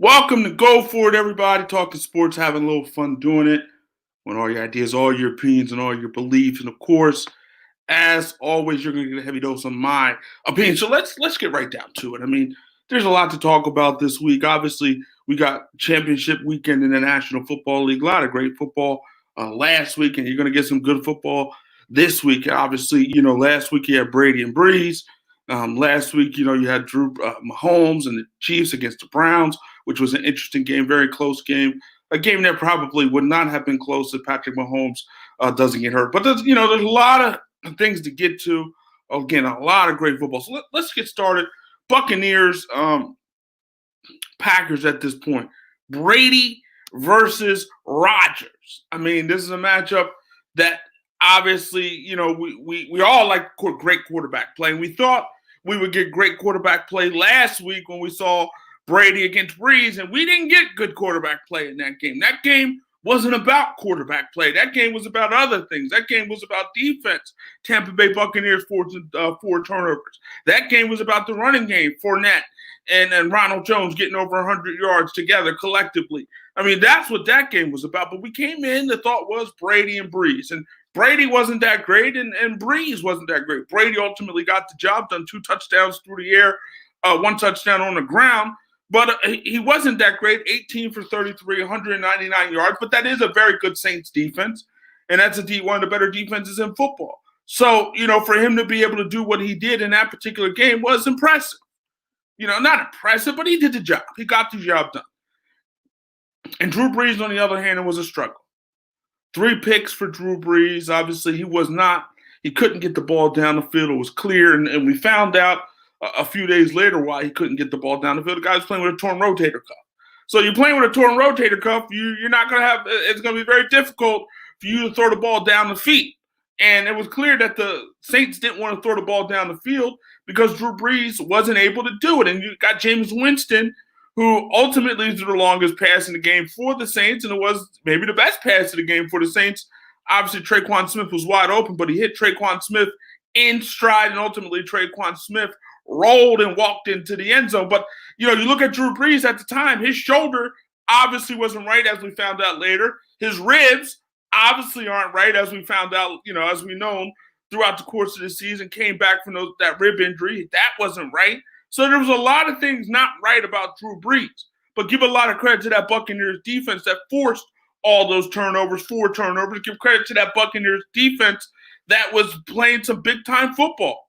Welcome to Go For It, everybody. Talking sports, having a little fun doing it. Want all your ideas, all your opinions, and all your beliefs. And of course, as always, you're going to get a heavy dose of my opinion. So let's get right down to it. I mean, there's a lot to talk about this week. Obviously, we got championship weekend in the National Football League. A lot of great football last week, and you're going to get some good football this week. Obviously, last week you had Brady and Breeze. Last week, you had Drew Mahomes and the Chiefs against the Browns, which was an interesting game, very close game. A game that probably would not have been close if Patrick Mahomes doesn't get hurt. But there's a lot of things to get to. Again, a lot of great football. So let's get started. Buccaneers, Packers at this point. Brady versus Rodgers. I mean, this is a matchup that obviously, we all like great quarterback play. And we thought we would get great quarterback play last week when we saw Brady against Breeze, and we didn't get good quarterback play in that game. That game wasn't about quarterback play. That game was about other things. That game was about defense. Tampa Bay Buccaneers four turnovers. That game was about the running game, Fournette and Ronald Jones getting over 100 yards together collectively. I mean, that's what that game was about. But we came in, the thought was Brady and Breeze. And Brady wasn't that great, and Breeze wasn't that great. Brady ultimately got the job done, 2 touchdowns through the air, 1 touchdown on the ground. But he wasn't that great, 18 for 33, 199 yards. But that is a very good Saints defense, and that's one of the better defenses in football. So, for him to be able to do what he did in that particular game was impressive. Not impressive, but he did the job. He got the job done. And Drew Brees, on the other hand, it was a struggle. 3 picks for Drew Brees. Obviously, he couldn't get the ball down the field. It was clear, and we found out a few days later why he couldn't get the ball down the field. The guy was playing with a torn rotator cuff. So you're playing with a torn rotator cuff, you're not going to have – it's going to be very difficult for you to throw the ball down the field. And it was clear that the Saints didn't want to throw the ball down the field because Drew Brees wasn't able to do it. And you got James Winston, who ultimately threw the longest pass in the game for the Saints, and it was maybe the best pass of the game for the Saints. Obviously, Traquan Smith was wide open, but he hit Traquan Smith in stride, and ultimately Traquan Smith rolled and walked into the end zone. But, you look at Drew Brees at the time, his shoulder obviously wasn't right, as we found out later. His ribs obviously aren't right, as we found out, as we known throughout the course of the season, came back from that rib injury. That wasn't right. So there was a lot of things not right about Drew Brees. But give a lot of credit to that Buccaneers defense that forced all those turnovers, 4 turnovers. Give credit to that Buccaneers defense that was playing some big-time football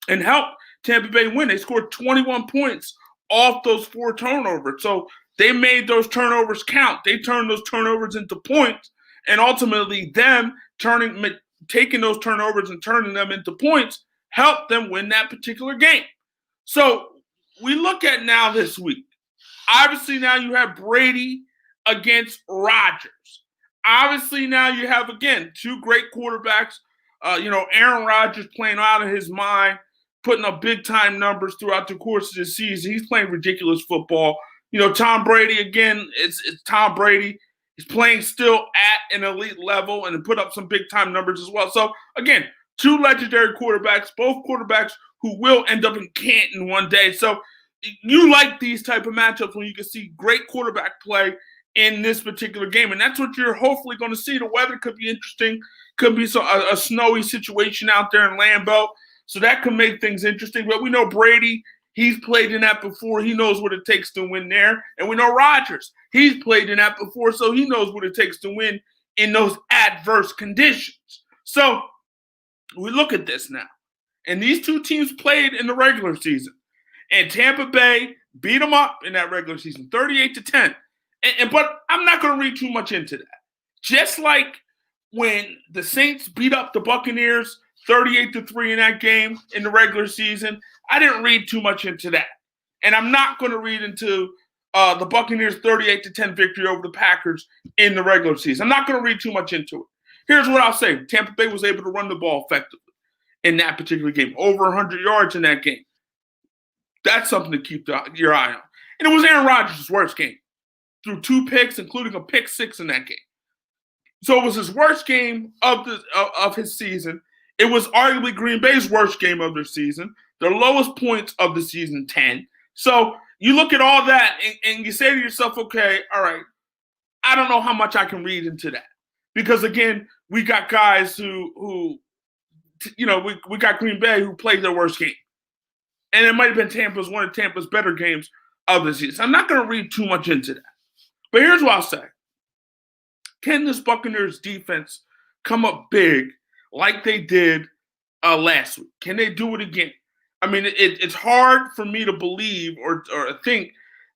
and helped Tampa Bay win. They scored 21 points off those 4 turnovers. So they made those turnovers count. They turned those turnovers into points, and ultimately them taking those turnovers and turning them into points helped them win that particular game. So we look at now this week. Obviously now you have Brady against Rodgers. Obviously now you have, again, 2 great quarterbacks. Aaron Rodgers playing out of his mind, putting up big-time numbers throughout the course of the season. He's playing ridiculous football. Tom Brady, again, it's Tom Brady. He's playing still at an elite level and put up some big-time numbers as well. So, again, 2 legendary quarterbacks, both quarterbacks who will end up in Canton one day. So you like these type of matchups when you can see great quarterback play in this particular game. And that's what you're hopefully going to see. The weather could be interesting. Could be a snowy situation out there in Lambeau. So that could make things interesting. But we know Brady, he's played in that before. He knows what it takes to win there. And we know Rodgers, he's played in that before, so he knows what it takes to win in those adverse conditions. So we look at this now. And these 2 teams played in the regular season. And Tampa Bay beat them up in that regular season, 38-10. But I'm not going to read too much into that. Just like when the Saints beat up the Buccaneers 38-3 in that game in the regular season, I didn't read too much into that. And I'm not going to read into the Buccaneers 38-10 victory over the Packers in the regular season. I'm not going to read too much into it. Here's what I'll say. Tampa Bay was able to run the ball effectively in that particular game. Over 100 yards in that game. That's something to keep your eye on. And it was Aaron Rodgers' worst game. Threw 2 picks, including a pick 6 in that game. So it was his worst game of his season. It was arguably Green Bay's worst game of their season. Their lowest points of the season, 10. So, you look at all that and you say to yourself, okay, all right, I don't know how much I can read into that. Because, again, we got guys who we got Green Bay who played their worst game. And it might have been one of Tampa's better games of the season. I'm not going to read too much into that. But here's what I'll say. Can this Buccaneers defense come up big like they did last week? Can they do it again? I mean, it's hard for me to believe or think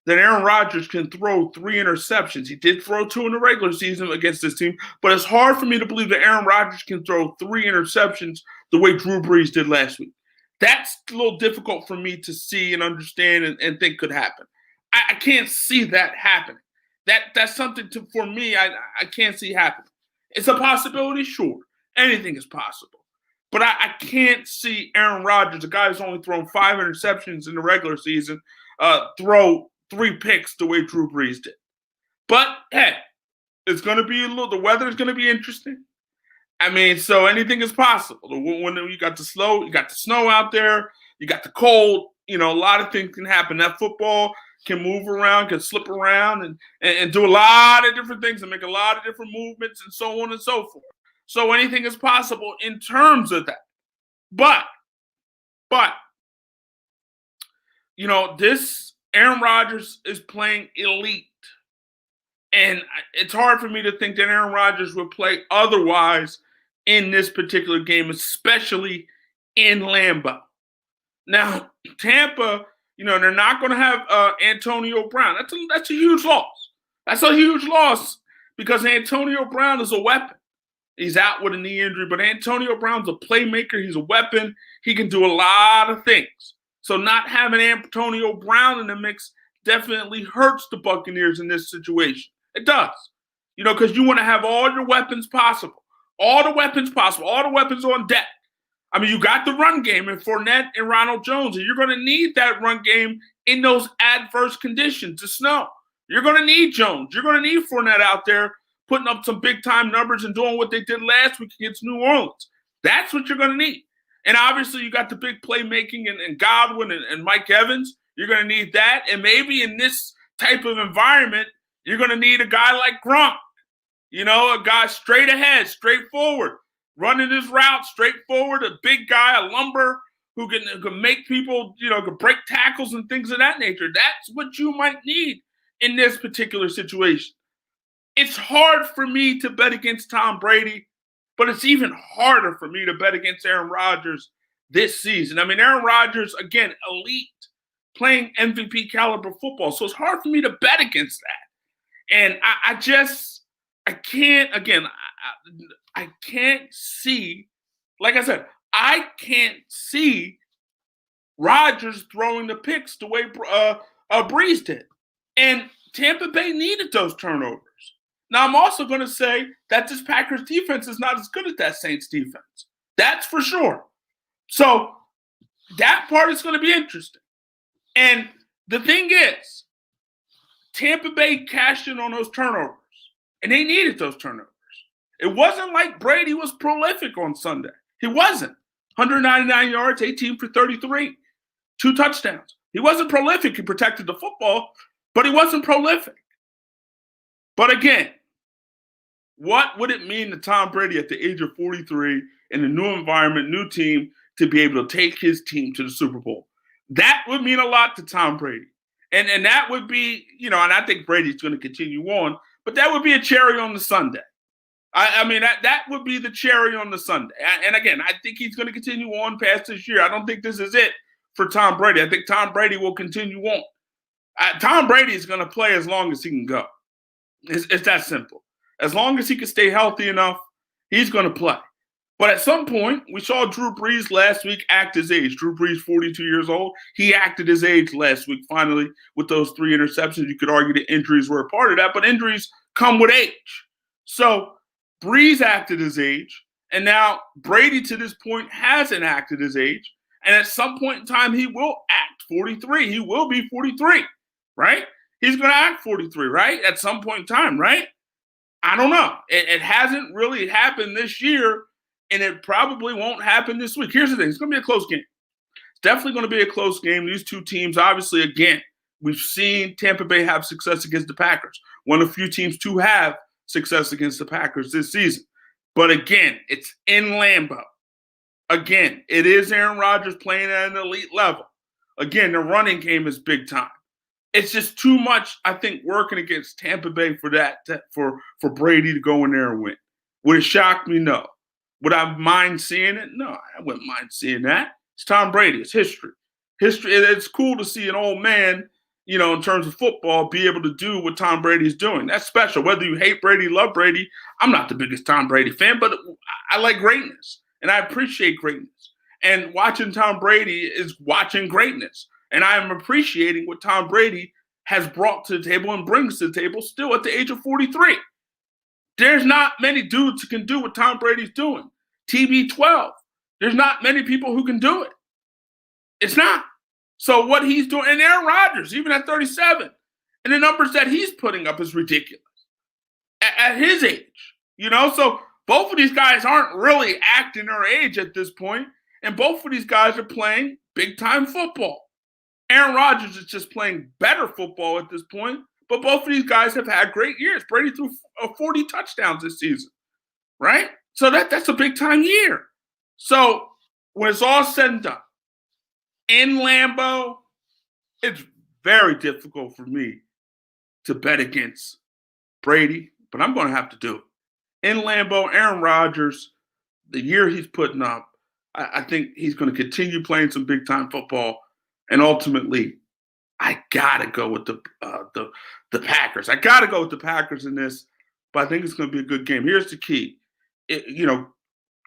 that Aaron Rodgers can throw 3 interceptions. He did throw 2 in the regular season against this team, but it's hard for me to believe that Aaron Rodgers can throw 3 interceptions the way Drew Brees did last week. That's a little difficult for me to see and understand and think could happen. I can't see that happening. That's something for me I can't see happening. It's a possibility, sure. Anything is possible. But I can't see Aaron Rodgers, a guy who's only thrown 5 interceptions in the regular season, throw 3 picks the way Drew Brees did. But, hey, it's going to be the weather is going to be interesting. I mean, so anything is possible. When you got the snow out there, you got the cold, a lot of things can happen. That football can move around, can slip around and do a lot of different things and make a lot of different movements and so on and so forth. So anything is possible in terms of that. But this Aaron Rodgers is playing elite. And it's hard for me to think that Aaron Rodgers would play otherwise in this particular game, especially in Lambeau. Now, Tampa, they're not going to have Antonio Brown. That's a huge loss. That's a huge loss because Antonio Brown is a weapon. He's out with a knee injury, but Antonio Brown's a playmaker. He's a weapon. He can do a lot of things. So not having Antonio Brown in the mix definitely hurts the Buccaneers in this situation. It does. Because you want to have all your weapons possible. All the weapons possible. All the weapons on deck. I mean, you got the run game in Fournette and Ronald Jones, and you're going to need that run game in those adverse conditions, the snow. You're going to need Jones. You're going to need Fournette out there putting up some big-time numbers and doing what they did last week against New Orleans. That's what you're going to need. And obviously, you got the big playmaking and Godwin and Mike Evans. You're going to need that. And maybe in this type of environment, you're going to need a guy like Gronk. A guy straight ahead, straight forward, running his route straight forward, a big guy, a lumber who can make people, can break tackles and things of that nature. That's what you might need in this particular situation. It's hard for me to bet against Tom Brady, but it's even harder for me to bet against Aaron Rodgers this season. I mean, Aaron Rodgers, again, elite, playing MVP caliber football. So it's hard for me to bet against that. And I can't see, like I said, I can't see Rodgers throwing the picks the way Brees did. And Tampa Bay needed those turnovers. Now, I'm also going to say that this Packers defense is not as good as that Saints defense. That's for sure. So that part is going to be interesting. And the thing is, Tampa Bay cashed in on those turnovers, and they needed those turnovers. It wasn't like Brady was prolific on Sunday. He wasn't. 199 yards, 18 for 33, 2 touchdowns. He wasn't prolific. He protected the football, but he wasn't prolific. But again, what would it mean to Tom Brady at the age of 43 in a new environment, new team, to be able to take his team to the Super Bowl? That would mean a lot to Tom Brady. And that would be, and I think Brady's going to continue on, but that would be a cherry on the sundae. I mean, that would be the cherry on the sundae. And again, I think he's going to continue on past this year. I don't think this is it for Tom Brady. I think Tom Brady will continue on. Tom Brady is going to play as long as he can go. It's that simple. As long as he can stay healthy enough, he's going to play. But at some point, we saw Drew Brees last week act his age. Drew Brees, 42 years old. He acted his age last week, finally, with those 3 interceptions. You could argue that injuries were a part of that, but injuries come with age. So Brees acted his age, and now Brady, to this point, hasn't acted his age. And at some point in time, he will act 43. He will be 43, right? He's going to act 43, right? At some point in time, right? I don't know. It hasn't really happened this year, and it probably won't happen this week. Here's the thing. It's going to be a close game. It's definitely going to be a close game. These two teams, obviously, again, We've seen Tampa Bay have success against the Packers. One of the few teams to have success against the Packers this season. But again, it's in Lambeau. Again, it is Aaron Rodgers playing at an elite level. Again, the running game is big time. It's just too much, I think, working against Tampa Bay for Brady to go in there and win. Would it shock me? No. Would I mind seeing it? No, I wouldn't mind seeing that. It's Tom Brady. It's history. It's cool to see an old man, in terms of football, be able to do what Tom Brady is doing. That's special. Whether you hate Brady, love Brady, I'm not the biggest Tom Brady fan, but I like greatness, and I appreciate greatness. And watching Tom Brady is watching greatness. And I am appreciating what Tom Brady has brought to the table and brings to the table still at the age of 43. There's not many dudes who can do what Tom Brady's doing. TB12. There's not many people who can do it. It's not. So what he's doing, and Aaron Rodgers, even at 37, and the numbers that he's putting up is ridiculous at his age. So both of these guys aren't really acting their age at this point, and both of these guys are playing big-time football. Aaron Rodgers is just playing better football at this point, but both of these guys have had great years. Brady threw 40 touchdowns this season, right? So that's a big-time year. So when it's all said and done, in Lambeau, it's very difficult for me to bet against Brady, but I'm going to have to do it. In Lambeau, Aaron Rodgers, the year he's putting up, I think he's going to continue playing some big-time football. And ultimately, I got to go with the Packers. I got to go with the Packers in this, but I think it's going to be a good game. Here's the key.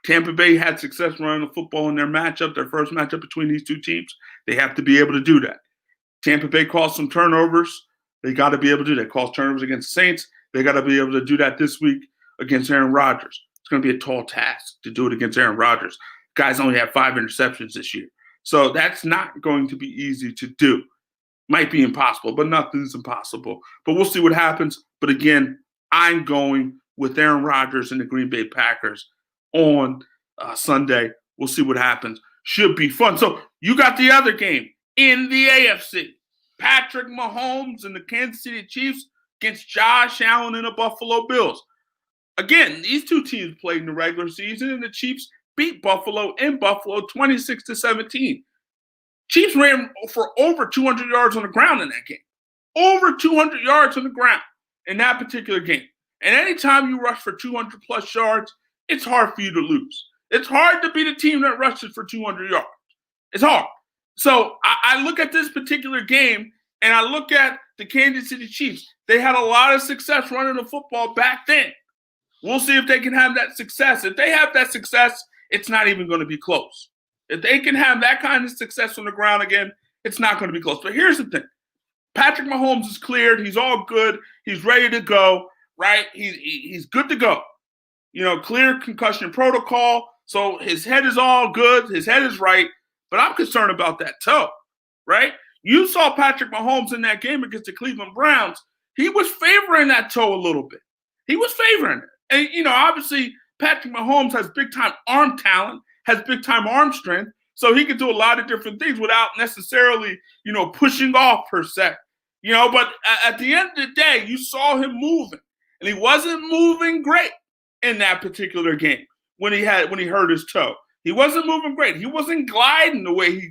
Tampa Bay had success running the football in their matchup, their first matchup between these two teams. They have to be able to do that. Tampa Bay caused some turnovers. They got to be able to do that. Caused turnovers against the Saints. They got to be able to do that this week against Aaron Rodgers. It's going to be a tall task to do it against Aaron Rodgers. Guys only have 5 interceptions this year. So that's not going to be easy to do. Might be impossible, but nothing's impossible. But we'll see what happens. But again, I'm going with Aaron Rodgers and the Green Bay Packers on Sunday. We'll see what happens. Should be fun. So you got the other game in the AFC. Patrick Mahomes and the Kansas City Chiefs against Josh Allen and the Buffalo Bills. Again, these two teams played in the regular season, and the Chiefs beat Buffalo in Buffalo 26-17. Chiefs ran for over 200 yards on the ground in that game. Over 200 yards on the ground in that particular game. And anytime you rush for 200-plus yards, it's hard for you to lose. It's hard to beat a team that rushes for 200 yards. It's hard. So I look at this particular game, and I look at the Kansas City Chiefs. They had a lot of success running the football back then. We'll see if they can have that success. If they have that success, it's not even going to be close. If they can have that kind of success on the ground again, it's not going to be close. But here's the thing. Patrick Mahomes is cleared. He's all good. He's ready to go, right? He's good to go. Clear concussion protocol. So his head is all good. His head is right. But I'm concerned about that toe, right? You saw Patrick Mahomes in that game against the Cleveland Browns. He was favoring that toe a little bit. He was favoring it. And, obviously, Patrick Mahomes has big-time arm talent, has big-time arm strength, so he can do a lot of different things without necessarily, pushing off per se. But at the end of the day, you saw him moving, and he wasn't moving great in that particular game when he hurt his toe. He wasn't moving great. He wasn't gliding the way he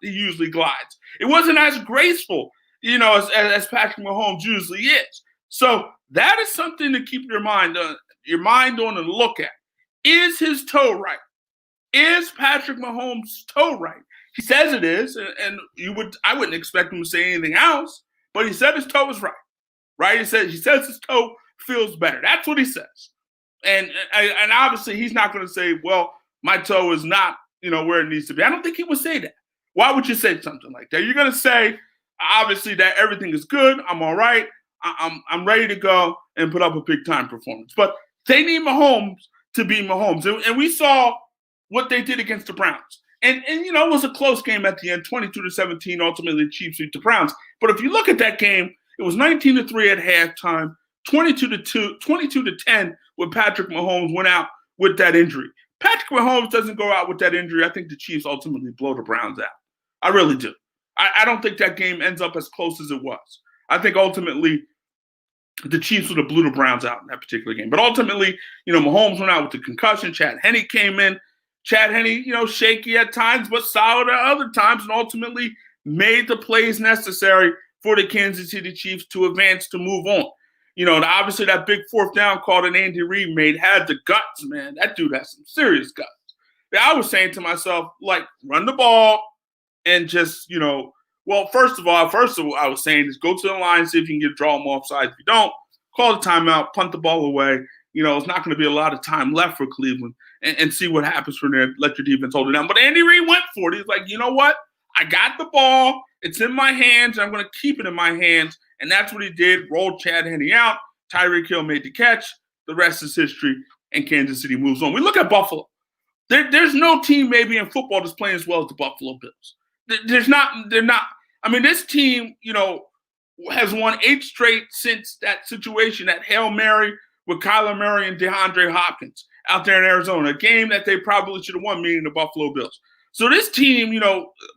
usually glides. It wasn't as graceful, as Patrick Mahomes usually is. So that is something to keep your mind on and look at. Is his toe right? Is Patrick Mahomes' toe right? He says it is, and I wouldn't expect him to say anything else, but he said his toe is right? He says his toe feels better. That's what he says. And obviously he's not going to say, well, my toe is not, where it needs to be. I don't think he would say that. Why would you say something like that? You're going to say, obviously, that everything is good. I'm all right. I'm ready to go and put up a big-time performance. But they need Mahomes to be Mahomes. And we saw what they did against the Browns. And it was a close game at the end, 22-17. Ultimately, the Chiefs beat the Browns. But if you look at that game, it was 19-3 at halftime, 22-10 when Patrick Mahomes went out with that injury. Patrick Mahomes doesn't go out with that injury. I think the Chiefs ultimately blow the Browns out. I really do. I don't think that game ends up as close as it was. I think ultimately the Chiefs would have blew the Browns out in that particular game. But ultimately, Mahomes went out with the concussion. Chad Henne came in. Chad Henne, shaky at times, but solid at other times, and ultimately made the plays necessary for the Kansas City Chiefs to advance, to move on. Obviously that big fourth down call that Andy Reid made had the guts, man. That dude has some serious guts. I was saying to myself, like, run the ball and just, well, first of all, I was saying is go to the line, see if you can get draw them offside. If you don't, call the timeout, punt the ball away. It's not going to be a lot of time left for Cleveland, and see what happens from there. Let your defense hold it down. But Andy Reid went for it. He's like, you know what? I got the ball. It's in my hands. I'm going to keep it in my hands. And that's what he did. Rolled Chad Henne out. Tyreek Hill made the catch. The rest is history, and Kansas City moves on. We look at Buffalo. There's no team maybe in football that's playing as well as the Buffalo Bills. They're not. I mean, this team, has won 8 straight since that situation, that Hail Mary with Kyler Murray and DeAndre Hopkins out there in Arizona, a game that they probably should have won, meaning the Buffalo Bills. So this team,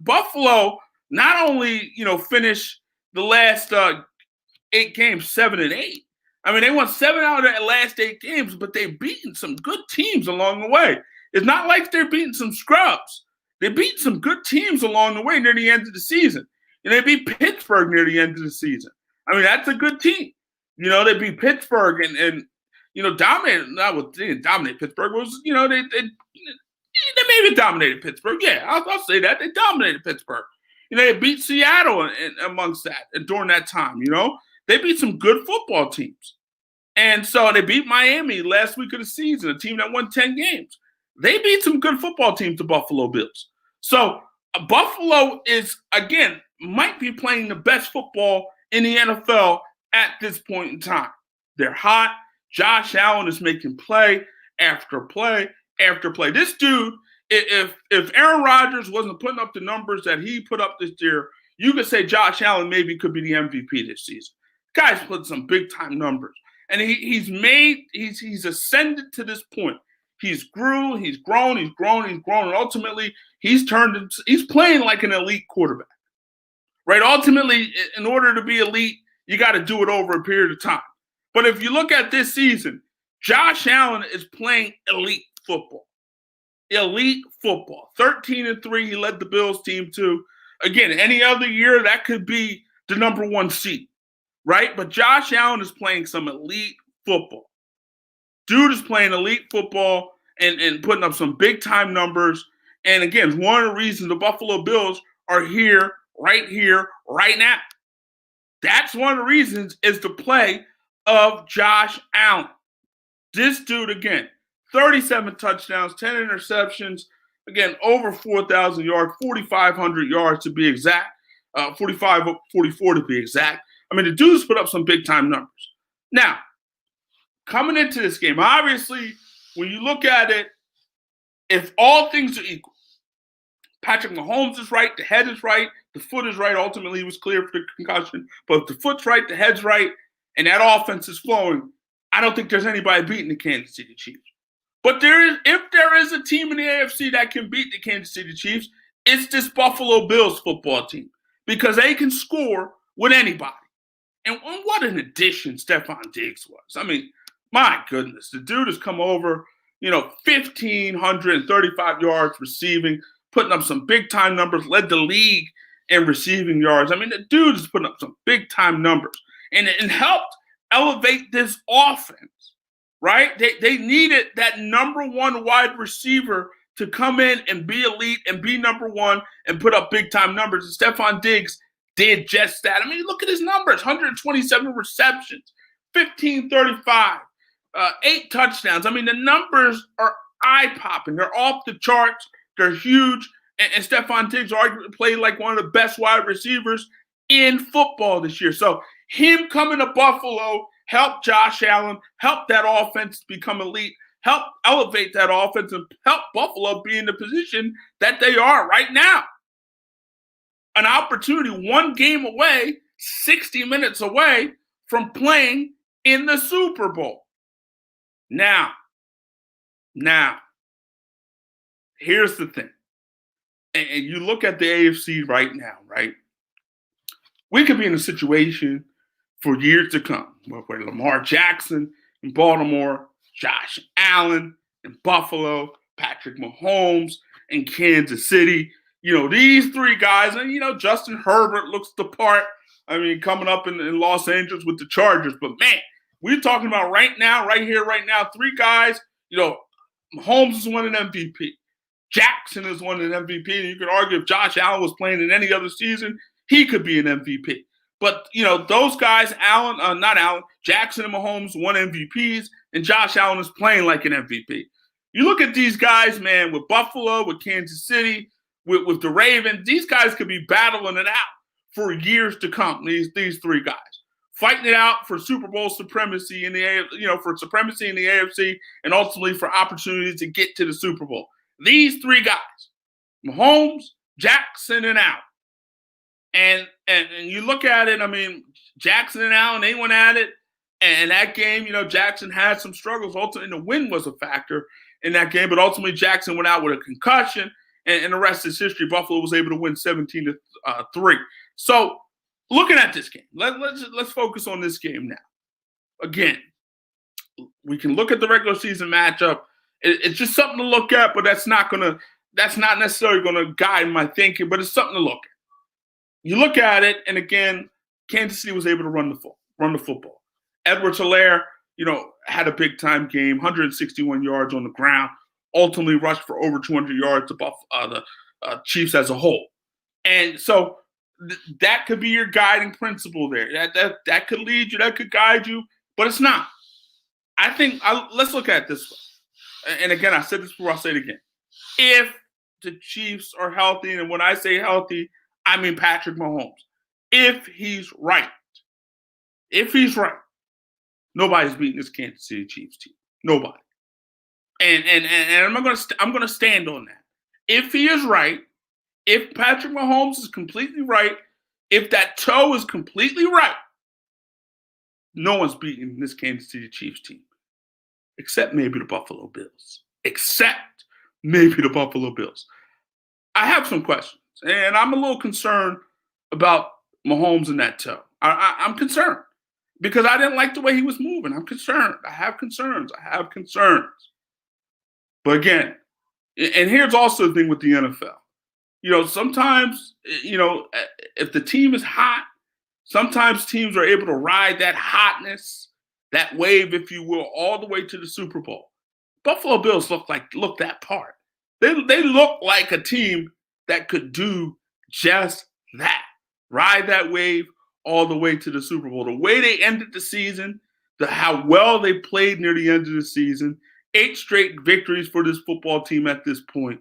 Buffalo not only, finished the last 8 games 7-8. I mean, they won 7 out of the last 8 games, but they've beaten some good teams along the way. It's not like they're beating some scrubs. They beat some good teams along the way near the end of the season. And they beat Pittsburgh near the end of the season. I mean, that's a good team. They beat Pittsburgh and dominated. They didn't dominate Pittsburgh. They maybe dominated Pittsburgh. Yeah, I'll say that. They dominated Pittsburgh. They beat Seattle and amongst that and during that time. They beat some good football teams. And so they beat Miami last week of the season, a team that won 10 games. They beat some good football teams, the Buffalo Bills. So Buffalo might be playing the best football in the NFL at this point in time. They're hot. Josh Allen is making play after play after play. This dude, if Aaron Rodgers wasn't putting up the numbers that he put up this year, you could say Josh Allen maybe could be the MVP this season. Guy's put some big time numbers, and he's ascended to this point. He's grown, and ultimately he's playing like an elite quarterback, right? Ultimately, in order to be elite, you got to do it over a period of time. But if you look at this season, Josh Allen is playing elite football. Elite football. 13-3, he led the Bills team to. Again, any other year, that could be the number 1 seed, right? But Josh Allen is playing some elite football. Dude is playing elite football and putting up some big-time numbers. And again, one of the reasons the Buffalo Bills are here, right now. That's one of the reasons is the play of Josh Allen. This dude, again, 37 touchdowns, 10 interceptions, again, over 4,000 yards, 4,500 yards to be exact, 44 to be exact. I mean, the dude's put up some big-time numbers. Now, coming into this game, obviously, when you look at it, if all things are equal, Patrick Mahomes is right, the head is right, the foot is right. Ultimately, he was clear for the concussion. But if the foot's right, the head's right, and that offense is flowing, I don't think there's anybody beating the Kansas City Chiefs. But if there is a team in the AFC that can beat the Kansas City Chiefs, it's this Buffalo Bills football team because they can score with anybody. And what an addition Stephon Diggs was. I mean, my goodness, the dude has come over, 1,535 yards receiving, putting up some big-time numbers, led the league in receiving yards. I mean, the dude is putting up some big-time numbers and helped elevate this offense, right? They needed that number 1 wide receiver to come in and be elite and be number 1 and put up big-time numbers. And Stephon Diggs did just that. I mean, look at his numbers, 127 receptions, 1,535, 8 touchdowns. I mean, the numbers are eye-popping. They're off the charts. They're huge. And Stephon Diggs arguably played like one of the best wide receivers in football this year. So him coming to Buffalo helped Josh Allen, helped that offense become elite, helped elevate that offense, and help Buffalo be in the position that they are right now. An opportunity 1 game away, 60 minutes away from playing in the Super Bowl. Now, here's the thing. And you look at the AFC right now, right? we could be in a situation for years to come where Lamar Jackson in Baltimore, Josh Allen in Buffalo, Patrick Mahomes in Kansas City. These three guys, and Justin Herbert looks the part. I mean, coming up in Los Angeles with the Chargers. But man, we're talking about right now, right here, right now, three guys. Mahomes is winning MVP. Jackson is winning MVP. And you could argue if Josh Allen was playing in any other season, he could be an MVP. But, those guys, Jackson and Mahomes won MVPs, and Josh Allen is playing like an MVP. You look at these guys, man, with Buffalo, with Kansas City, with the Ravens, these guys could be battling it out for years to come, these three guys. Fighting it out for Super Bowl supremacy in the for supremacy in the AFC, and ultimately for opportunities to get to the Super Bowl. These three guys, Mahomes, Jackson, and Allen. And you look at it, I mean, Jackson and Allen, they went at it. And that game, Jackson had some struggles. Ultimately, the win was a factor in that game. But ultimately, Jackson went out with a concussion. And the rest is history. Buffalo was able to win 17-3. So looking at this game, let's focus on this game now. Again, we can look at the regular season matchup. It's just something to look at, but that's not necessarily gonna guide my thinking, but it's something to look at. You look at it, and again, Kansas City was able to run the football. Edwards-Helaire, had a big time game, 161 yards on the ground, ultimately rushed for over 200 yards to the Chiefs as a whole. And so that could be your guiding principle there. That could lead you, that could guide you, but it's not. I think let's look at it this way. And again, I said this before, I'll say it again. If the Chiefs are healthy, and when I say healthy, I mean Patrick Mahomes. If he's right, nobody's beating this Kansas City Chiefs team. Nobody. And I'm gonna stand on that. If he is right, if Patrick Mahomes is completely right, if that toe is completely right, no one's beating this Kansas City Chiefs team. Except maybe the Buffalo Bills. I have some questions, and I'm a little concerned about Mahomes and that toe. I'm concerned because I didn't like the way he was moving. I'm concerned. I have concerns. But again, and here's also the thing with the NFL. Sometimes, if the team is hot, sometimes teams are able to ride that hotness, that wave, if you will, all the way to the Super Bowl. Buffalo Bills look that part. They look like a team that could do just that. Ride that wave all the way to the Super Bowl. The way they ended the season, how well they played near the end of the season, 8 straight victories for this football team at this point.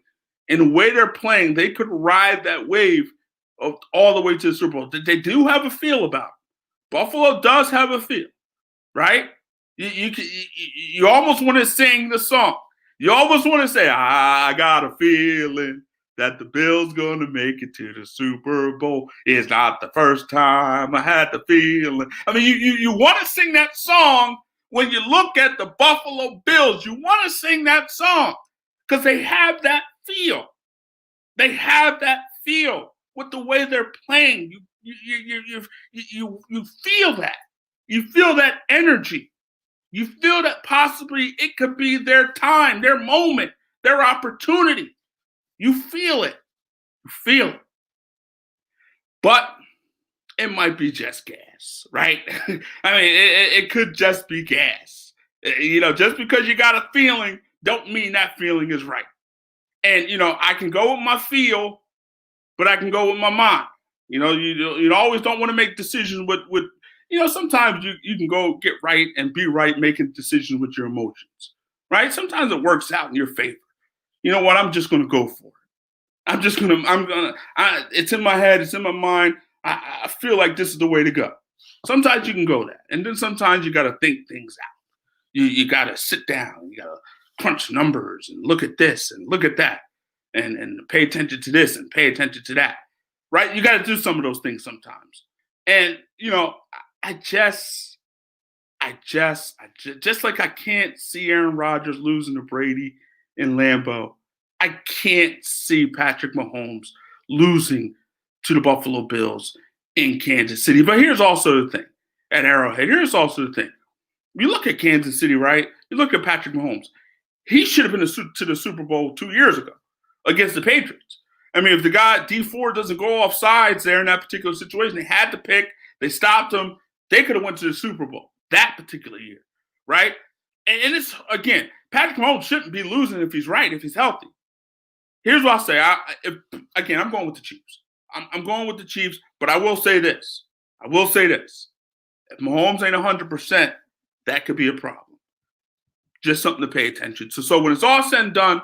And the way they're playing, they could ride that wave all the way to the Super Bowl. They do have a feel about it. Buffalo does have a feel, right? You almost want to sing the song. You almost want to say, I got a feeling that the Bills going to make it to the Super Bowl. It's not the first time I had the feeling. I mean, you want to sing that song when you look at the Buffalo Bills. You want to sing that song because they have that feel. They have that feel with the way they're playing. You feel that. You feel that energy. You feel that possibly it could be their time, their moment, their opportunity. You feel it. But it might be just gas, right? I mean, it could just be gas. Just because you got a feeling don't mean that feeling is right. And, I can go with my feel, but I can go with my mind. You always don't want to make decisions with sometimes you can go get right and be right making decisions with your emotions, right? Sometimes it works out in your favor. You know what? I'm just going to go for it. It's in my head. It's in my mind. I feel like this is the way to go. Sometimes you can go that. And then sometimes you got to think things out. You got to sit down. You got to crunch numbers and look at this and look at that and pay attention to this and pay attention to that, right? You got to do some of those things sometimes. And, just like I can't see Aaron Rodgers losing to Brady in Lambeau, I can't see Patrick Mahomes losing to the Buffalo Bills in Kansas City. But here's also the thing at Arrowhead. Here's also the thing. You look at Kansas City, right? You look at Patrick Mahomes. He should have been to the Super Bowl 2 years ago against the Patriots. I mean, if the guy D4 doesn't go off sides there in that particular situation, they had to pick. They stopped him. They could have went to the Super Bowl that particular year, right? And it's, again, Patrick Mahomes shouldn't be losing if he's right, if he's healthy. Here's what I'll say. Again, I'm going with the Chiefs. I'm going with the Chiefs, but I will say this. If Mahomes ain't 100%, that could be a problem. Just something to pay attention to. So when it's all said and done,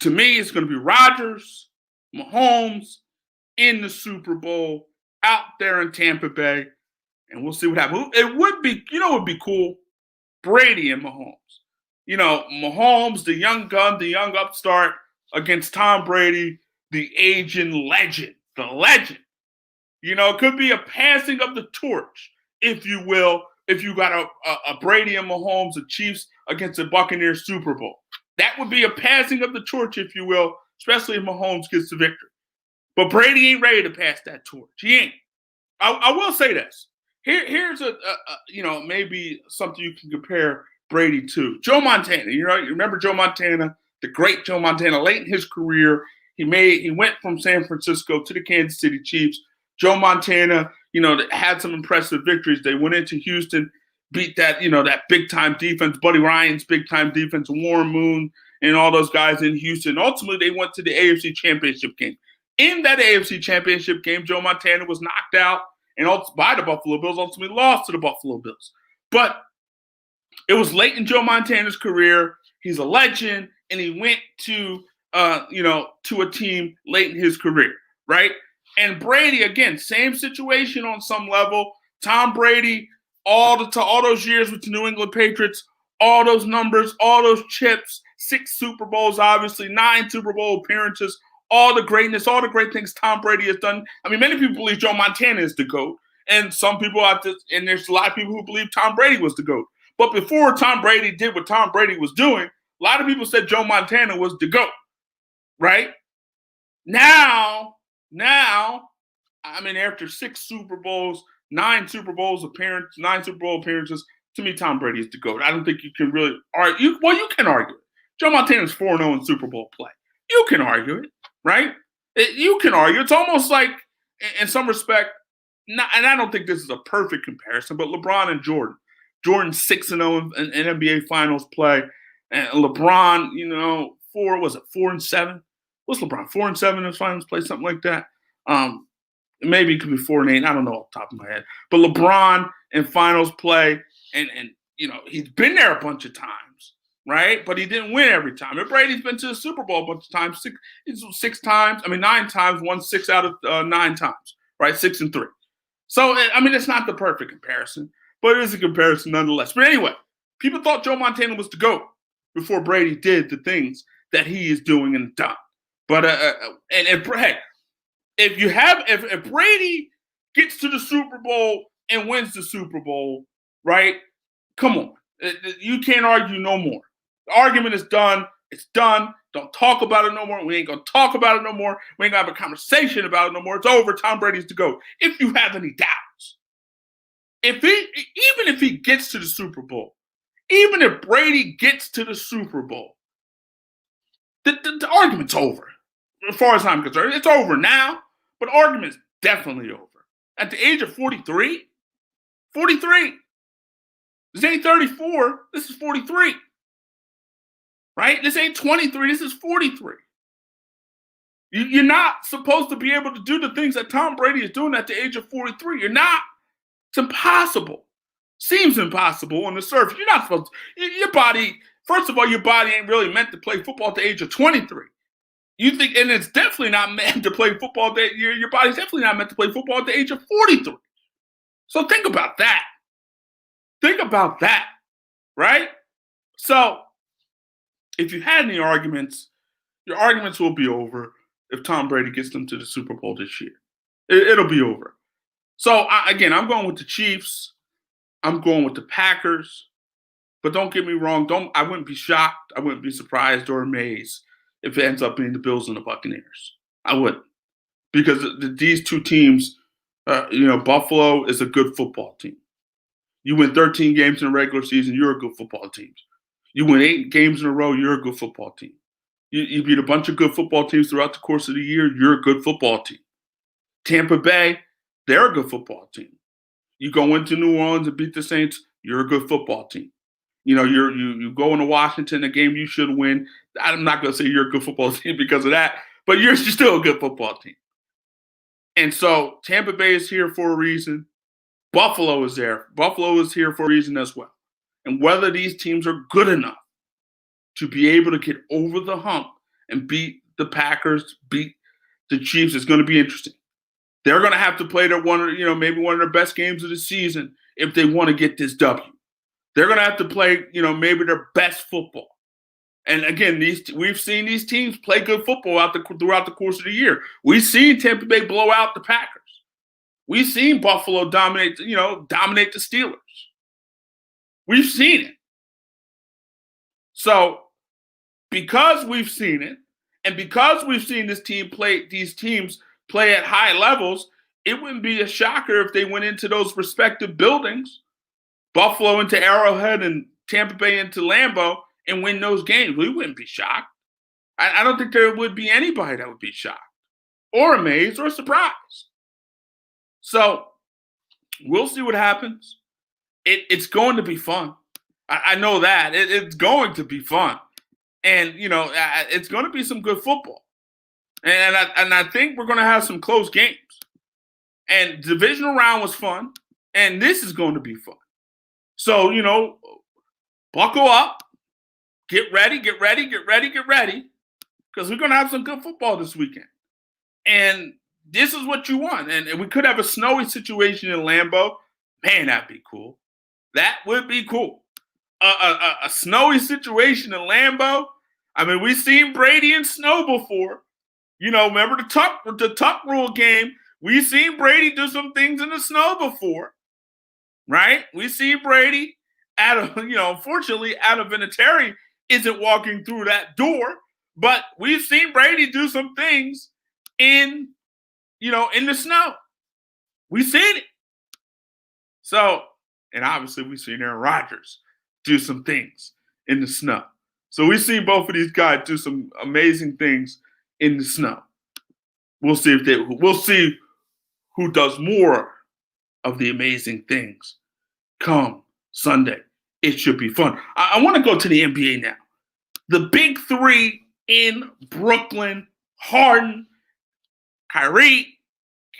to me, it's going to be Rodgers, Mahomes in the Super Bowl out there in Tampa Bay, and we'll see what happens. It would be, it would be cool, Brady and Mahomes. Mahomes, the young gun, the young upstart, against Tom Brady, the aging legend, the legend. It could be a passing of the torch, if you will, if you got a Brady and Mahomes, the Chiefs against the Buccaneers Super Bowl. That would be a passing of the torch, if you will, especially if Mahomes gets the victory. But Brady ain't ready to pass that torch. He ain't. I will say this. Here's maybe something you can compare Brady to. Joe Montana. You remember Joe Montana, the great Joe Montana, late in his career. He went from San Francisco to the Kansas City Chiefs. Joe Montana, had some impressive victories. They went into Houston, beat that big-time defense, Buddy Ryan's big-time defense, Warren Moon, and all those guys in Houston. Ultimately, they went to the AFC Championship game. In that AFC Championship game, Joe Montana was knocked out by the Buffalo Bills, ultimately lost to the Buffalo Bills. But it was late in Joe Montana's career. He's a legend, and he went to a team late in his career, right? And Brady, again, same situation on some level. Tom Brady, all those years with the New England Patriots, all those numbers, all those chips, 6 Super Bowls, obviously, 9 Super Bowl appearances, all the greatness, all the great things Tom Brady has done. I mean, many people believe Joe Montana is the GOAT, and some people and there's a lot of people who believe Tom Brady was the GOAT. But before Tom Brady did what Tom Brady was doing, a lot of people said Joe Montana was the GOAT, right? Now, after 6 Super Bowls, 9 Super Bowl appearances, to me, Tom Brady is the GOAT. I don't think you can really argue. Well, you can argue it. Joe Montana's 4-0 in Super Bowl play. You can argue it, right? You can argue. It's almost like, in some respect, and I don't think this is a perfect comparison, but LeBron and Jordan. Jordan 6-0 in NBA Finals play, and LeBron, 4-7? What's LeBron? 4-7 in his Finals play, something like that. Maybe it could be 4-8. I don't know off the top of my head. But LeBron in Finals play, and he's been there a bunch of times, right? But he didn't win every time. And Brady's been to the Super Bowl a bunch of times, 9 times, won 6 out of 9 times, right? 6-3. So, it's not the perfect comparison, but it is a comparison nonetheless. But anyway, people thought Joe Montana was the GOAT before Brady did the things that he is doing and done. But if Brady gets to the Super Bowl and wins the Super Bowl, right? Come on, you can't argue no more. The argument is done. It's done. Don't talk about it no more. We ain't gonna talk about it no more. We ain't gonna have a conversation about it no more. It's over. Tom Brady's the GOAT. If you have any doubts, even if he gets to the Super Bowl, even if Brady gets to the Super Bowl, the argument's over. As far as I'm concerned, it's over now, but the argument's definitely over. At the age of 43, this ain't 34, this is 43. Right? This ain't 23, this is 43. You're not supposed to be able to do the things that Tom Brady is doing at the age of 43. You're not. It's impossible. Seems impossible on the surface. You're not supposed to. Your body, first of all, your body ain't really meant to play football at the age of 23. You think, and it's definitely not meant to play football. Your body's definitely not meant to play football at the age of 43. So think about that. Right? So if you had any arguments, your arguments will be over if Tom Brady gets them to the Super Bowl this year. It'll be over. So, again, I'm going with the Chiefs. I'm going with the Packers. But don't get me wrong. I wouldn't be shocked. I wouldn't be surprised or amazed if it ends up being the Bills and the Buccaneers. I wouldn't. Because these two teams Buffalo is a good football team. You win 13 games in the regular season, you're a good football team. You win 8 games in a row, you're a good football team. You beat a bunch of good football teams throughout the course of the year, you're a good football team. Tampa Bay, they're a good football team. You go into New Orleans and beat the Saints, you're a good football team. You go into Washington, a game you should win. I'm not going to say you're a good football team because of that, but you're still a good football team. And so Tampa Bay is here for a reason. Buffalo is there. Buffalo is here for a reason as well. And whether these teams are good enough to be able to get over the hump and beat the Packers, beat the Chiefs is going to be interesting. They're going to have to play maybe one of their best games of the season if they want to get this W. They're going to have to play, maybe their best football. And again, we've seen these teams play good football throughout the course of the year. We've seen Tampa Bay blow out the Packers. We've seen Buffalo dominate the Steelers. We've seen it. So because we've seen it, and because we've seen these teams play at high levels, it wouldn't be a shocker if they went into those respective buildings, Buffalo into Arrowhead and Tampa Bay into Lambeau, and win those games. We wouldn't be shocked. I don't think there would be anybody that would be shocked or amazed or surprised. So we'll see what happens. It's going to be fun. I know that. It's going to be fun. And, it's going to be some good football. And I think we're going to have some close games. And divisional round was fun. And this is going to be fun. So, buckle up. Get ready. Because we're going to have some good football this weekend. And this is what you want. And we could have a snowy situation in Lambeau. Man, that'd be cool. That would be cool. A snowy situation in Lambeau. I mean, we've seen Brady in snow before. Remember the tuck rule game? We've seen Brady do some things in the snow before, right? We've seen Brady unfortunately, Adam Vinatieri isn't walking through that door, but we've seen Brady do some things in the snow. We've seen it. So, and obviously we've seen Aaron Rodgers do some things in the snow. So we see both of these guys do some amazing things in the snow. We'll see who does more of the amazing things come Sunday. It should be fun. I want to go to the NBA now. The big three in Brooklyn: Harden, Kyrie,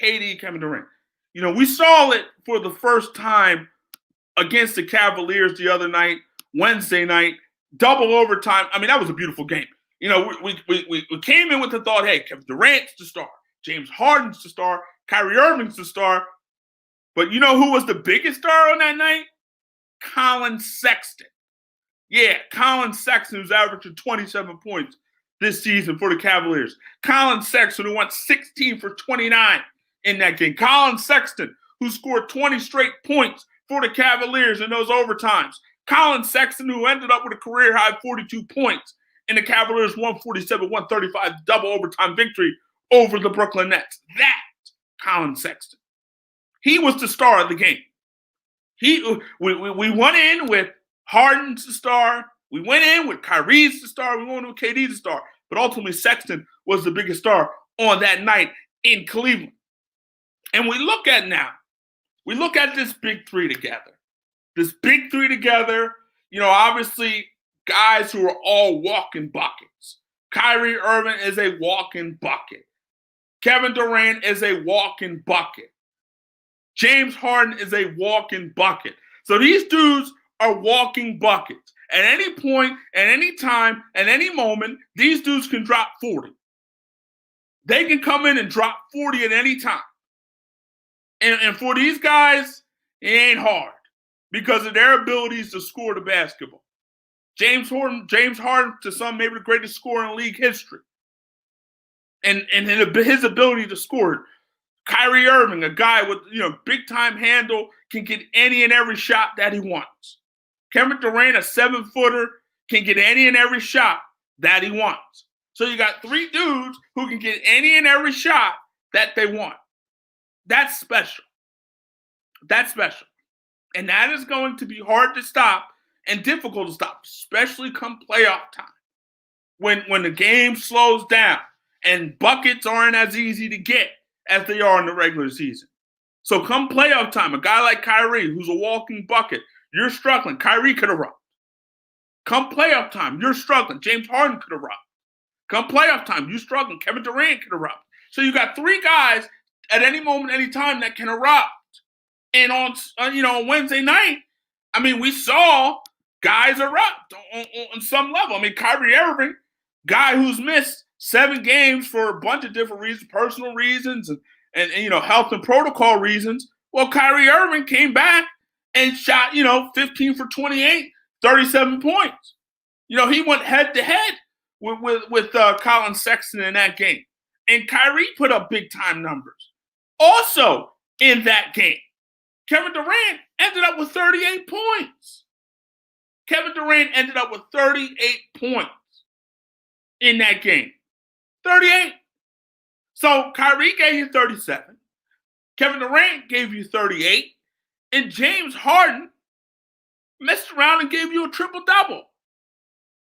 KD, Kevin Durant. We saw it for the first time against the Cavaliers the other night, Wednesday night, double overtime. I mean, that was a beautiful game. We came in with the thought, hey, Kevin Durant's the star, James Harden's the star, Kyrie Irving's the star. But you know who was the biggest star on that night? Colin Sexton. Yeah, Colin Sexton, who's averaging 27 points this season for the Cavaliers. Colin Sexton, who went 16 for 29 in that game. Colin Sexton, who scored 20 straight points for the Cavaliers in those overtimes. Colin Sexton, who ended up with a career-high 42 points in the Cavaliers' 147-135 double overtime victory over the Brooklyn Nets. That Colin Sexton. He was the star of the game. We went in with Harden's the star. We went in with Kyrie's the star. We went in with KD's the star. But ultimately, Sexton was the biggest star on that night in Cleveland. And we look at this big three together. Obviously, guys who are all walking buckets. Kyrie Irving is a walking bucket. Kevin Durant is a walking bucket. James Harden is a walking bucket. So these dudes are walking buckets. At any point, at any time, at any moment, these dudes can drop 40. They can come in and drop 40 at any time. And for these guys, it ain't hard because of their abilities to score the basketball. James Harden, to some, maybe the greatest scorer in league history. And his ability to score. Kyrie Irving, a guy with big time handle, can get any and every shot that he wants. Kevin Durant, a 7-footer, can get any and every shot that he wants. So you got three dudes who can get any and every shot that they want. That's special. That's special. And that is going to be hard to stop and difficult to stop, especially come playoff time. When the game slows down and buckets aren't as easy to get as they are in the regular season. So come playoff time, a guy like Kyrie, who's a walking bucket, you're struggling. Kyrie could erupt. Come playoff time, you're struggling. James Harden could erupt. Come playoff time, you're struggling. Kevin Durant could erupt. So you got three guys at any moment, any time that can erupt. And on Wednesday night, I mean, we saw guys erupt on some level. I mean, Kyrie Irving, guy who's missed 7 games for a bunch of different reasons, personal reasons and health and protocol reasons. Well, Kyrie Irving came back and shot 15 for 28, 37 points. He went head to head with Colin Sexton in that game, and Kyrie put up big time numbers. Also in that game, Kevin Durant ended up with 38 points. Kevin Durant ended up with 38 points in that game. 38. So Kyrie gave you 37. Kevin Durant gave you 38. And James Harden messed around and gave you a triple-double.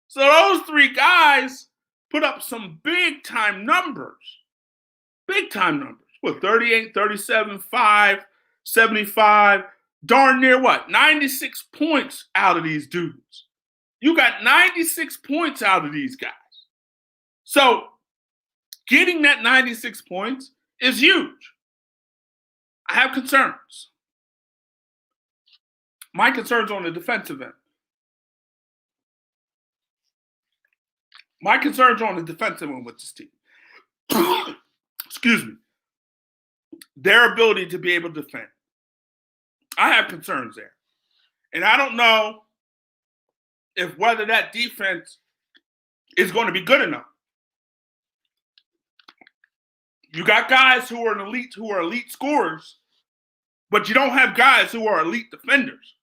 So those three guys put up some big-time numbers. Big-time numbers. What, 38, 37, 5, 75, darn near what? 96 points out of these dudes. You got 96 points out of these guys. So getting that 96 points is huge. I have concerns. My concerns on the defensive end. My concerns on the defensive end with this team. Excuse me. Their ability to be able to defend. I have concerns there. And I don't know if whether that defense is going to be good enough. You got guys who are elite scorers, but you don't have guys who are elite defenders.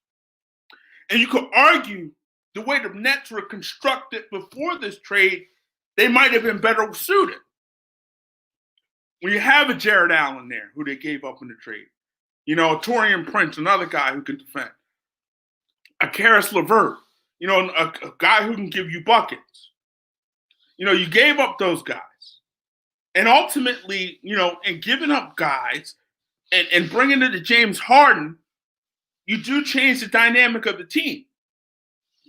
And you could argue the way the Nets were constructed before this trade, they might have been better suited. When you have a Jared Allen there, who they gave up in the trade, Torian Prince, another guy who can defend, a Karis LeVert, a guy who can give you buckets. You gave up those guys. And ultimately, in giving up guys and bringing it to James Harden, you do change the dynamic of the team.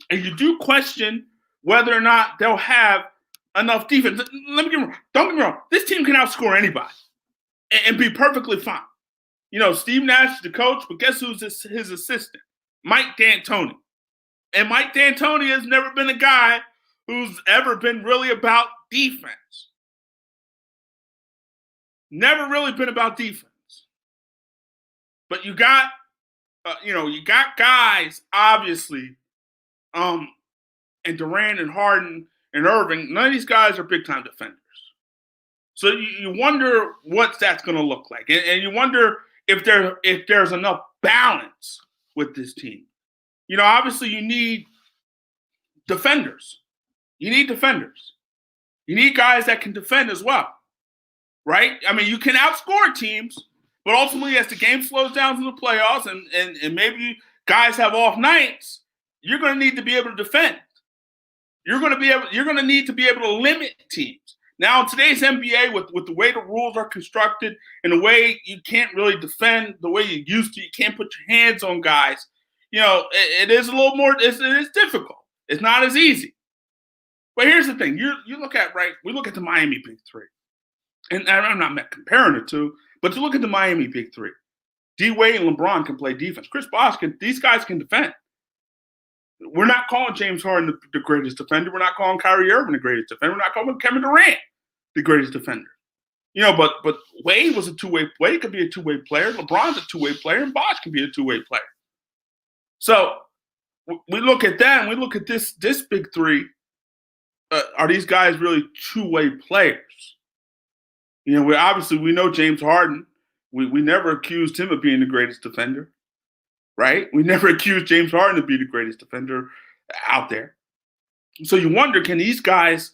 And you do question whether or not they'll have enough defense. Don't get me wrong. This team can outscore anybody and be perfectly fine. Steve Nash is the coach, but guess who's his assistant? Mike D'Antoni. And Mike D'Antoni has never been a guy who's ever been really about defense. Never really been about defense. But you got guys, obviously, and Durant and Harden and Irving. None of these guys are big-time defenders. So you wonder what that's going to look like. And you wonder if there's enough balance with this team. Obviously you need defenders. You need guys that can defend as well. Right? I mean, you can outscore teams, but ultimately as the game slows down in the playoffs and maybe guys have off nights, you're going to need to be able to defend. You're going to need to be able to limit teams. Now, in today's NBA, with the way the rules are constructed and the way you can't really defend the way you used to, you can't put your hands on guys, it is a little more, it is difficult. It's not as easy. But here's the thing. We look at the Miami Big Three. And I'm not comparing the two, but you look at the Miami Big Three. D-Wade and LeBron can play defense. Chris Bosh these guys can defend. We're not calling James Harden the greatest defender. We're not calling Kyrie Irving the greatest defender. We're not calling Kevin Durant the greatest defender. But Wade was a two-way player. Wade could be a two-way player. LeBron's a two-way player, and Bosh can be a two-way player. So we look at that, and we look at this Big Three. Are these guys really two-way players? We know James Harden. We never accused him of being the greatest defender, right? We never accused James Harden of being the greatest defender out there. So you wonder, can these guys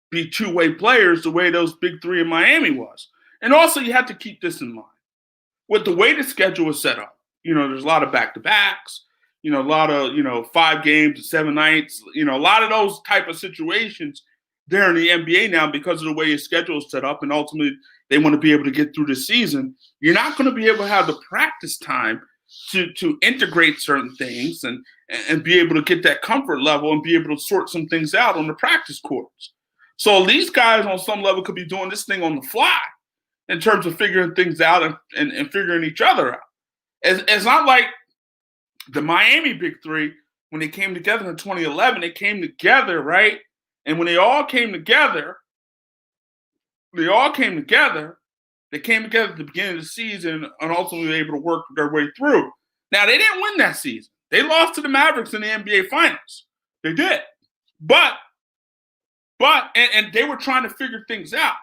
be two-way players the way those Big Three in Miami was? And also you have to keep this in mind. with the way the schedule is set up, there's a lot of back-to-backs, a lot of, 5 games, 7 nights, a lot of those type of situations there in the NBA now because of the way your schedule is set up, and ultimately they want to be able to get through the season. You're not going to be able to have the practice time to integrate certain things and be able to get that comfort level and be able to sort some things out on the practice courts. So these guys on some level could be doing this thing on the fly in terms of figuring things out and figuring each other out. It's not like the Miami Big Three, when they came together in 2011, they came together, right? And when they all came together at the beginning of the season and ultimately were able to work their way through. Now, they didn't win that season. They lost to the Mavericks in the NBA Finals. They did. But they were trying to figure things out.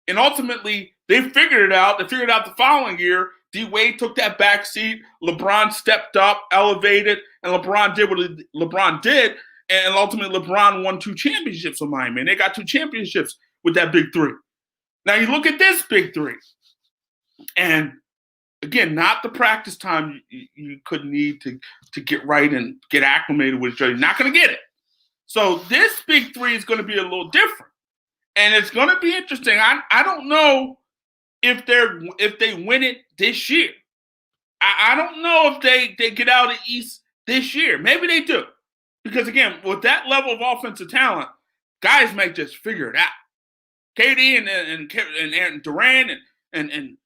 And ultimately, they figured it out. They figured it out the following year. D-Wade took that back seat. LeBron stepped up, elevated, and LeBron did what LeBron did. And ultimately, LeBron won 2 championships with Miami. And they got 2 championships with that Big Three. Now, you look at this Big Three. And, again, not the practice time you could need to get right and get acclimated with each other. You're not going to get it. So this Big Three is going to be a little different. And it's going to be interesting. I don't know if they win it this year. I don't know if they get out of the East this year. Maybe they do. Because, again, with that level of offensive talent, guys might just figure it out. KD and Durant and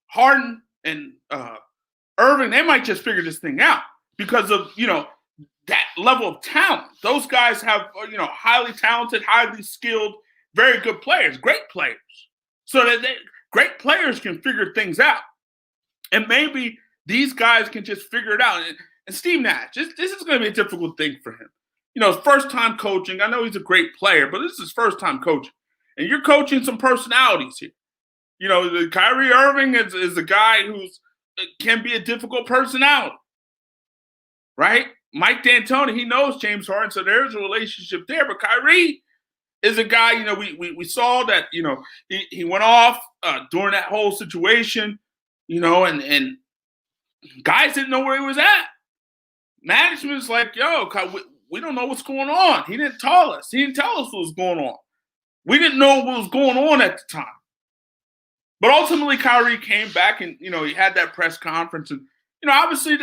Harden and Irving, they might just figure this thing out because of, that level of talent. Those guys have, highly talented, highly skilled, very good players, great players. So that great players can figure things out. And maybe these guys can just figure it out. And Steve Nash, this is going to be a difficult thing for him. His first time coaching. I know he's a great player, but this is his first time coaching. And you're coaching some personalities here. Kyrie Irving is a guy who can be a difficult personality, right? Mike D'Antoni, he knows James Harden, so there's a relationship there. But Kyrie is a guy, we saw that, he went off during that whole situation, and guys didn't know where he was at. Management's like, yo, we don't know what's going on. He didn't tell us. He didn't tell us what was going on. We didn't know what was going on at the time. But ultimately, Kyrie came back and, he had that press conference. And, obviously,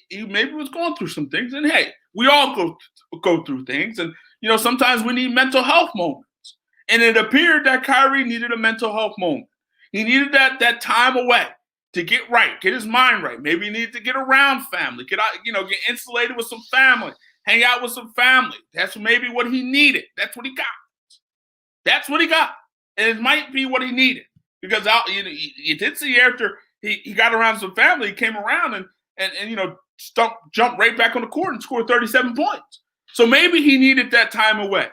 he maybe was going through some things. And, hey, we all go through things. And, sometimes we need mental health moments. And it appeared that Kyrie needed a mental health moment. He needed that time away to get right, get his mind right. Maybe he needed to get around family, get insulated with some family, hang out with some family. That's maybe what he needed. That's what he got. That's what he got. And it might be what he needed. Because you did see after he got around some family, he came around and jumped right back on the court and scored 37 points. So maybe he needed that time away.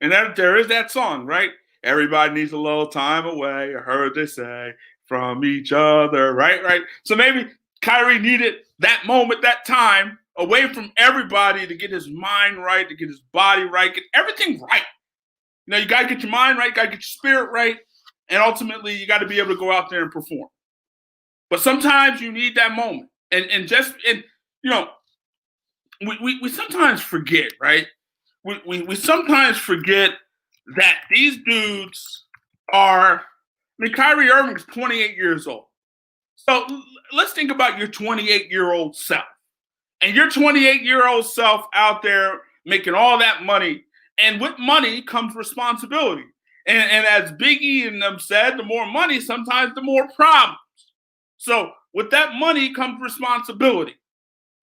And there is that song, right? Everybody needs a little time away. I heard they say from each other, right? So maybe Kyrie needed that moment, that time away from everybody to get his mind right, to get his body right, get everything right. You got to get your mind right, you got to get your spirit right, and ultimately you got to be able to go out there and perform. But sometimes you need that moment. And we sometimes forget, right? We sometimes forget that these dudes are, Kyrie Irving is 28 years old. So let's think about your 28-year-old self. And your 28-year-old self out there making all that money. And with money comes responsibility. And as Biggie and them said, the more money, sometimes the more problems. So with that money comes responsibility.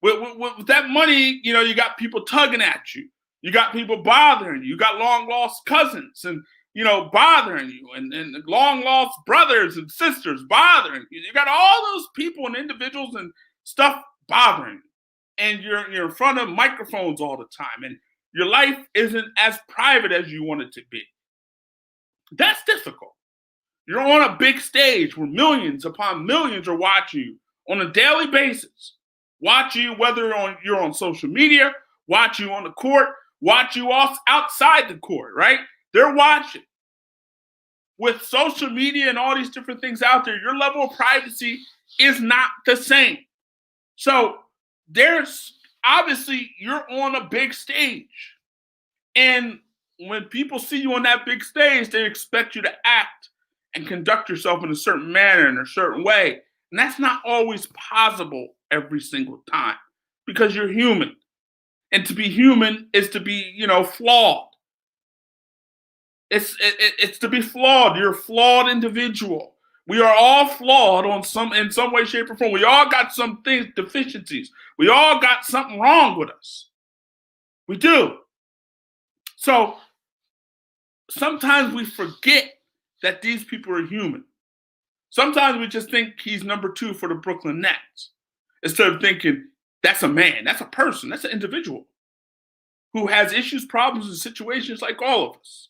With that money, you got people tugging at you. You got people bothering you. You got long-lost cousins and, bothering you. And long-lost brothers and sisters bothering you. You got all those people and individuals and stuff bothering you. And you're in front of microphones all the time. And your life isn't as private as you want it to be. That's difficult. You're on a big stage where millions upon millions are watching you on a daily basis. Watch you whether you're on social media, watch you on the court, watch you outside the court, right? They're watching. with social media and all these different things out there, your level of privacy is not the same. So there's obviously you're on a big stage. And when people see you on that big stage, they expect you to act and conduct yourself in a certain manner, in a certain way. And that's not always possible every single time because you're human. And to be human is to be, flawed. It's to be flawed. You're a flawed individual. We are all flawed in some way, shape, or form. We all got some things, deficiencies. We all got something wrong with us. We do. So sometimes we forget that these people are human. Sometimes we just think he's number 2 for the Brooklyn Nets instead of thinking that's a man, that's a person, that's an individual who has issues, problems, and situations like all of us,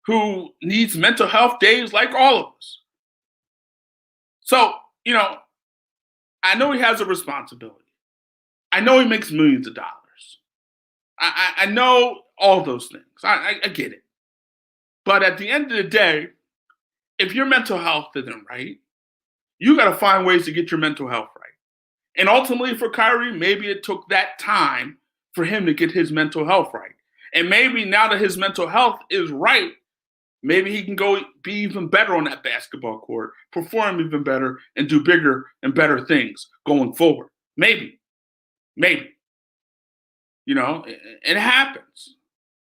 who needs mental health days like all of us. So, I know he has a responsibility. I know he makes millions of dollars. I know all those things. I get it. But at the end of the day, if your mental health isn't right, you got to find ways to get your mental health right. And ultimately for Kyrie, maybe it took that time for him to get his mental health right. And maybe now that his mental health is right, maybe he can go be even better on that basketball court, perform even better, and do bigger and better things going forward. Maybe. It happens.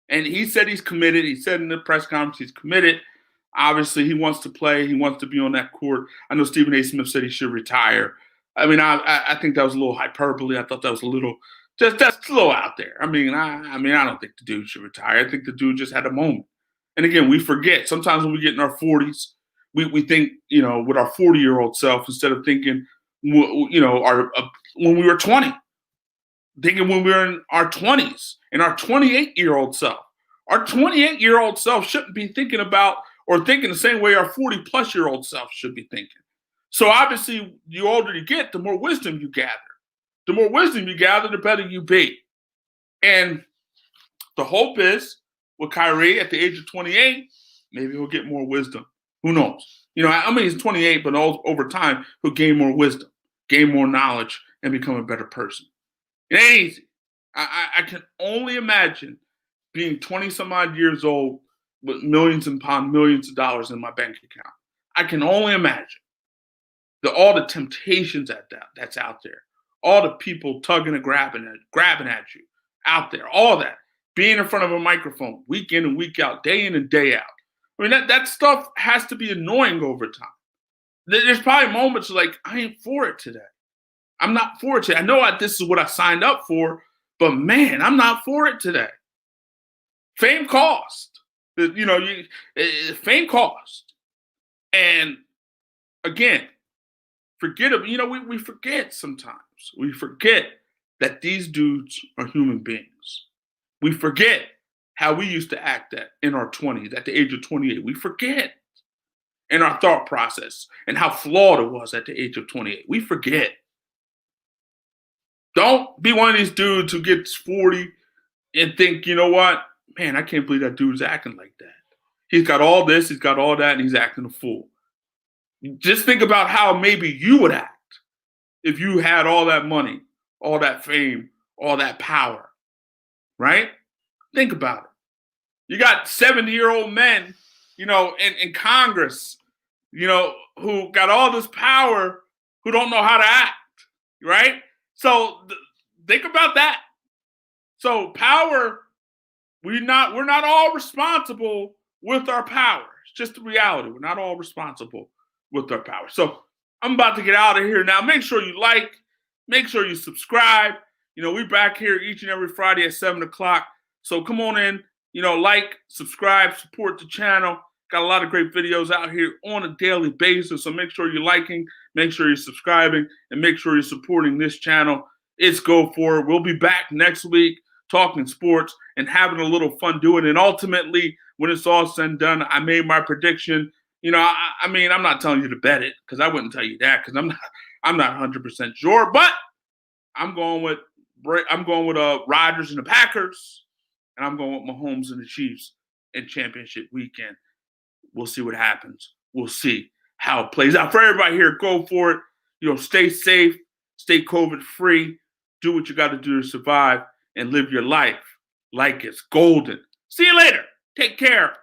And he said he's committed. He said in the press conference he's committed. Obviously, he wants to play. He wants to be on that court. I know Stephen A. Smith said he should retire. I mean, I think that was a little hyperbole. I thought that was a little just a little out there. I don't think the dude should retire. I think the dude just had a moment. And again, we forget. Sometimes when we get in our 40s, we think, with our 40-year-old self instead of thinking, when we were 20. Thinking when we were in our 20s and our 28-year-old self. Our 28-year-old self shouldn't be thinking about or thinking the same way our 40-plus-year-old self should be thinking. So obviously, the older you get, the more wisdom you gather. The more wisdom you gather, the better you be. And the hope is, with Kyrie at the age of 28, maybe he'll get more wisdom. Who knows? He's 28, but over time, he'll gain more wisdom, gain more knowledge, and become a better person. It ain't easy. I can only imagine being 20-some-odd years old with millions upon millions of dollars in my bank account. I can only imagine all the temptations that's out there, all the people tugging and grabbing at you out there, all that, being in front of a microphone week in and week out, day in and day out. I mean, that stuff has to be annoying over time. There's probably moments like, I ain't for it today. I'm not for it today. I know this is what I signed up for, but man, I'm not for it today. Fame cost. Fame cost. And again, we forget sometimes. We forget that these dudes are human beings. We forget how we used to act in our 20s, at the age of 28. We forget in our thought process and how flawed it was at the age of 28. We forget. Don't be one of these dudes who gets 40 and think, you know what? Man, I can't believe that dude's acting like that. He's got all this, he's got all that, and he's acting a fool. Just think about how maybe you would act if you had all that money, all that fame, all that power, right? Think about it. You got 70-year-old men, in Congress, who got all this power, who don't know how to act, right? So think about that. So power, we're not all responsible with our power. It's just the reality. We're not all responsible with our power. So I'm about to get out of here now. Make sure you like, make sure you subscribe. We're back here each and every Friday at 7 o'clock. So come on in, like, subscribe, support the channel. Got a lot of great videos out here on a daily basis. So make sure you're liking, make sure you're subscribing, and make sure you're supporting this channel. It's Go For It. We'll be back next week talking sports and having a little fun doing it. And ultimately, when it's all said and done, I made my prediction. I'm not telling you to bet it because I wouldn't tell you that because I'm not 100% sure. But I'm going with Rodgers and the Packers, and I'm going with Mahomes and the Chiefs in championship weekend. we'll see what happens. We'll see how it plays out. For everybody here, go for it. Stay safe, stay COVID free, do what you got to do to survive, and live your life like it's golden. See you later. Take care.